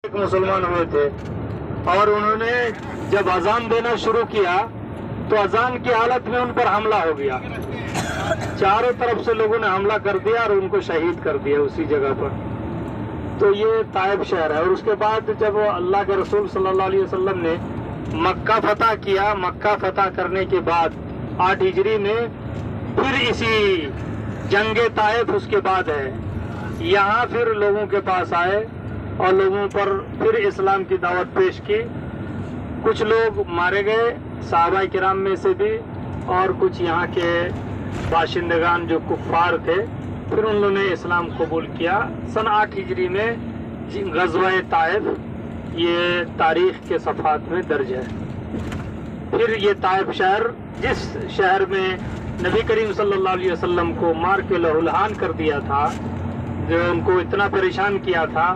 ایک مسلمان ہوئے تھے اور انہوں نے جب اذان دینا شروع کیا تو اذان کی حالت میں ان پر حملہ ہو گیا. چاروں طرف سے لوگوں نے حملہ کر دیا اور ان کو شہید کر دیا اسی جگہ پر. تو یہ طائف شہر ہے. اور اس کے بعد جب اللہ کے رسول صلی اللہ علیہ وسلم نے مکہ فتح کیا، مکہ فتح کرنے کے بعد 8 ہجری میں پھر اسی جنگ طائف اس کے بعد ہے. یہاں پھر لوگوں کے پاس آئے اور لوگوں پر پھر اسلام کی دعوت پیش کی. کچھ لوگ مارے گئے صحابہ کرام میں سے بھی، اور کچھ یہاں کے باشندگان جو کفار تھے پھر انہوں نے اسلام قبول کیا. سن 8 ہجری میں غزوہ طائف یہ تاریخ کے صفحات میں درج ہے. پھر یہ طائف شہر، جس شہر میں نبی کریم صلی اللہ علیہ وسلم کو مار کے لہو لہان کر دیا تھا، جو ان کو اتنا پریشان کیا تھا،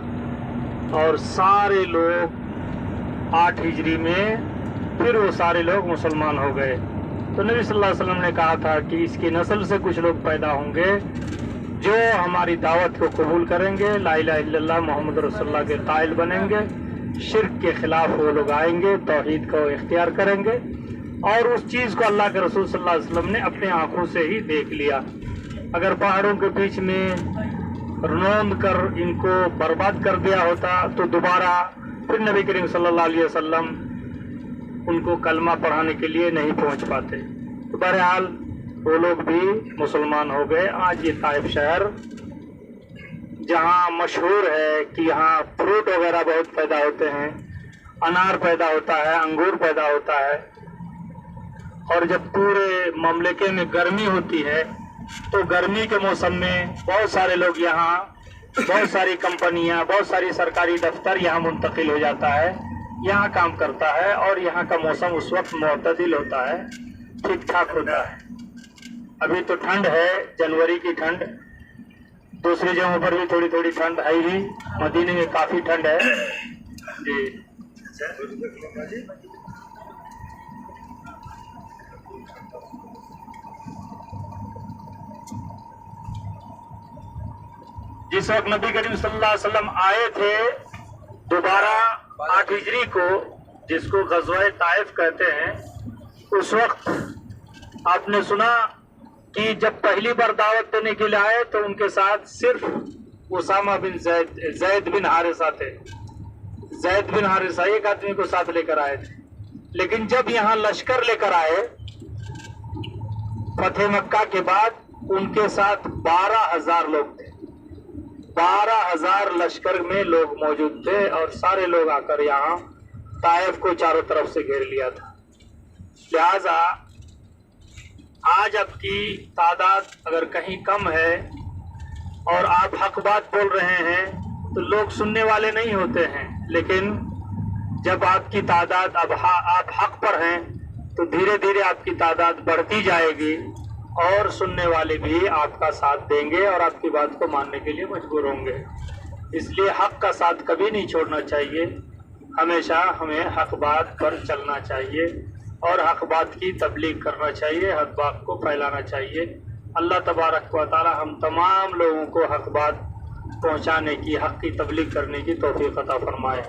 اور سارے لوگ 8 ہجری میں پھر وہ سارے لوگ مسلمان ہو گئے. تو نبی صلی اللہ علیہ وسلم نے کہا تھا کہ اس کی نسل سے کچھ لوگ پیدا ہوں گے جو ہماری دعوت کو قبول کریں گے، لا الہ الا اللہ محمد رسول اللہ کے قائل بنیں گے، شرک کے خلاف وہ لوگ آئیں گے، توحید کو اختیار کریں گے. اور اس چیز کو اللہ کے رسول صلی اللہ علیہ وسلم نے اپنے آنکھوں سے ہی دیکھ لیا. اگر پہاڑوں کے بیچ میں روند کر ان کو برباد کر دیا ہوتا تو دوبارہ پھر نبی کریم صلی اللہ علیہ وسلم ان کو کلمہ پڑھانے کے لیے نہیں پہنچ پاتے. تو بہرحال وہ لوگ بھی مسلمان ہو گئے. آج یہ طائف شہر جہاں مشہور ہے کہ یہاں فروٹ وغیرہ بہت پیدا ہوتے ہیں، انار پیدا ہوتا ہے، انگور پیدا ہوتا ہے، اور جب پورے مملکے میں گرمی ہوتی ہے تو گرمی کے موسم میں بہت سارے لوگ یہاں، بہت ساری کمپنیاں، بہت ساری سرکاری دفتر یہاں منتقل ہو جاتا ہے، یہاں کام کرتا ہے. اور یہاں کا موسم اس وقت معتدل ہوتا ہے، ٹھیک ٹھاک ہوتا ہے. ابھی تو ٹھنڈ ہے، جنوری کی ٹھنڈ. دوسری جگہوں پر بھی تھوڑی تھوڑی ٹھنڈ ہے ہی، مدینے میں کافی ٹھنڈ ہے. جی جس وقت نبی کریم صلی اللہ علیہ وسلم آئے تھے دوبارہ 8 ہجری کو، جس کو غزوہ طائف کہتے ہیں، اس وقت آپ نے سنا کہ جب پہلی بار دعوت دینے کے لیے آئے تو ان کے ساتھ صرف اسامہ بن زید بن حارثہ تھے. زید بن حارثہ ایک آدمی کو ساتھ لے کر آئے تھے. لیکن جب یہاں لشکر لے کر آئے فتح مکہ کے بعد، ان کے ساتھ 12,000 لوگ تھے. 12,000 لشکر میں لوگ موجود تھے، اور سارے لوگ آ کر یہاں طائف کو چاروں طرف سے گھیر لیا تھا. لہذا آج آپ کی تعداد اگر کہیں کم ہے اور آپ حق بات بول رہے ہیں تو لوگ سننے والے نہیں ہوتے ہیں. لیکن جب آپ کی تعداد اب آپ حق پر ہیں تو دھیرے دھیرے آپ کی تعداد بڑھتی جائے گی، اور سننے والے بھی آپ کا ساتھ دیں گے اور آپ کی بات کو ماننے کے لیے مجبور ہوں گے. اس لیے حق کا ساتھ کبھی نہیں چھوڑنا چاہیے. ہمیشہ ہمیں حق بات پر چلنا چاہیے اور حق بات کی تبلیغ کرنا چاہیے، حق بات کو پھیلانا چاہیے. اللہ تبارک و تعالی ہم تمام لوگوں کو حق بات پہنچانے کی، حق کی تبلیغ کرنے کی توفیق عطا فرمائے.